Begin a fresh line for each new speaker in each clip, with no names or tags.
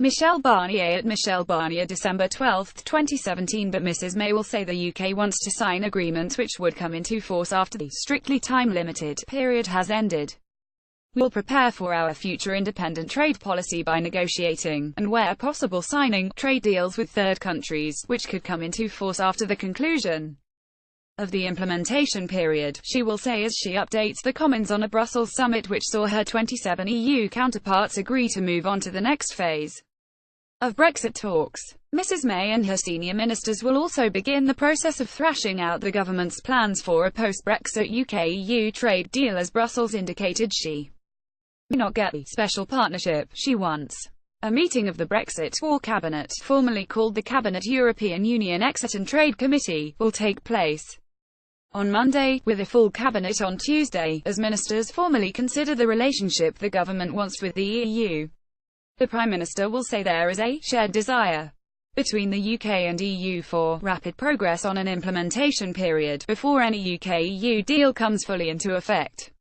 Michel Barnier at Michel Barnier December 12, 2017. But Mrs May will say the UK wants to sign agreements which would come into force after the strictly time-limited period has ended. We'll prepare for our future independent trade policy by negotiating, and where possible signing, trade deals with third countries, which could come into force after the conclusion of the implementation period, she will say as she updates the Commons on a Brussels summit which saw her 27 EU counterparts agree to move on to the next phase of Brexit talks. Mrs May and her senior ministers will also begin the process of thrashing out the government's plans for a post-Brexit UKEU trade deal, as Brussels indicated she may not get the special partnership she wants. A meeting of the Brexit War Cabinet, formerly called the Cabinet European Union Exit and Trade Committee, will take place on Monday, with a full cabinet on Tuesday, as ministers formally consider the relationship the government wants with the EU. The Prime Minister will say there is a shared desire between the UK and EU for rapid progress on an implementation period, before any UK-EU deal comes fully into effect.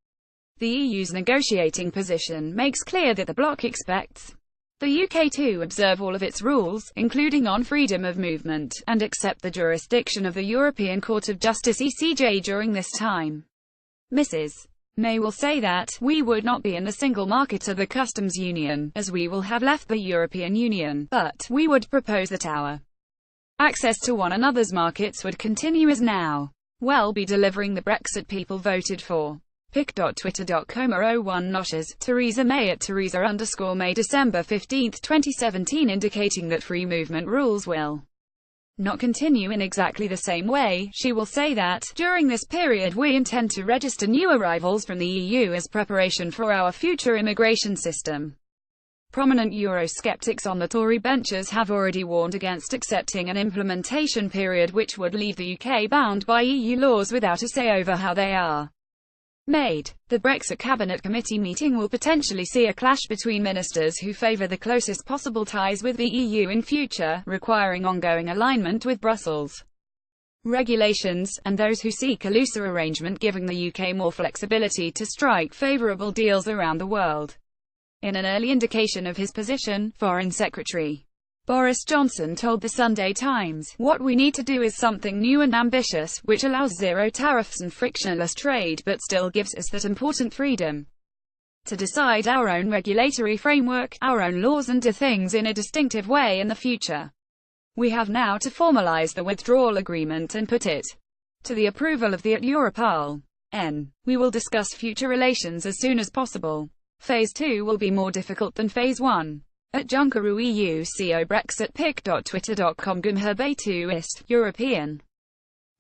The EU's negotiating position makes clear that the bloc expects the UK to observe all of its rules, including on freedom of movement, and accept the jurisdiction of the European Court of Justice (ECJ) during this time. Mrs May will say that, "We would not be in the single market or the customs union, as we will have left the European Union, but we would propose that our access to one another's markets would continue as now. We'll be delivering the Brexit people voted for." pic.twitter.com/01 Noshes, Theresa May at Theresa_May December 15, 2017, indicating that free movement rules will not continue in exactly the same way. She will say that, "During this period we intend to register new arrivals from the EU as preparation for our future immigration system." Prominent Eurosceptics on the Tory benches have already warned against accepting an implementation period which would leave the UK bound by EU laws without a say over how they are made. The Brexit Cabinet Committee meeting will potentially see a clash between ministers who favour the closest possible ties with the EU in future, requiring ongoing alignment with Brussels regulations, and those who seek a looser arrangement giving the UK more flexibility to strike favourable deals around the world. In an early indication of his position, Foreign Secretary Boris Johnson told the Sunday Times, "What we need to do is something new and ambitious, which allows zero tariffs and frictionless trade, but still gives us that important freedom to decide our own regulatory framework, our own laws, and do things in a distinctive way in the future. We have now to formalize the withdrawal agreement and put it to the approval of the Europol. We will discuss future relations as soon as possible. Phase 2 will be more difficult than Phase 1. At Junkeroo EU CO Brexit pic.twitter.com Gumherbe ist, European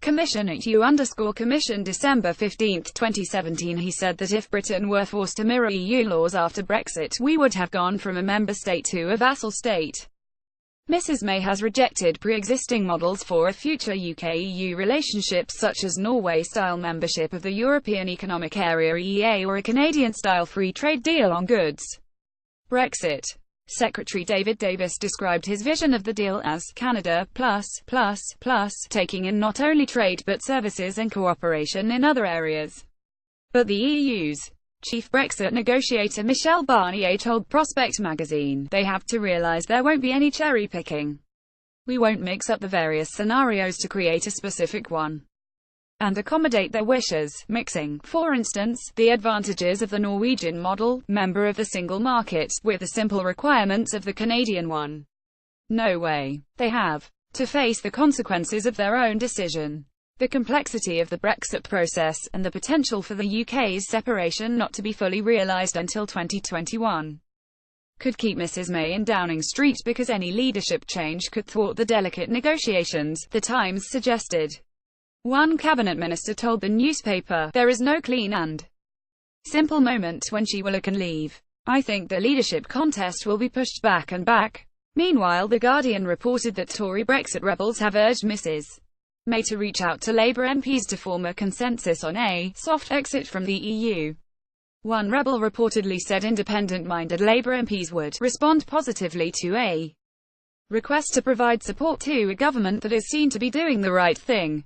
Commission at EU_Commission December 15, 2017. He said that if Britain were forced to mirror EU laws after Brexit, we would have gone from a member state to a vassal state. Mrs May has rejected pre-existing models for a future UK-EU relationship, such as Norway-style membership of the European Economic Area (EEA) or a Canadian-style free trade deal on goods. Brexit Secretary David Davis described his vision of the deal as Canada plus, taking in not only trade but services and cooperation in other areas. But the EU's chief Brexit negotiator Michel Barnier told Prospect magazine, "They have to realise there won't be any cherry-picking. We won't mix up the various scenarios to create a specific one and accommodate their wishes, mixing, for instance, the advantages of the Norwegian model, member of the single market, with the simple requirements of the Canadian one. No way. They have to face the consequences of their own decision. The complexity of the Brexit process, and the potential for the UK's separation not to be fully realised until 2021. Could keep Mrs May in Downing Street because any leadership change could thwart the delicate negotiations," The Times suggested. One cabinet minister told the newspaper, "There is no clean and simple moment when she will can leave. I think the leadership contest will be pushed back and back." Meanwhile, The Guardian reported that Tory Brexit rebels have urged Mrs May to reach out to Labour MPs to form a consensus on a soft exit from the EU. One rebel reportedly said independent-minded Labour MPs would respond positively to a request to provide support to a government that is seen to be doing the right thing.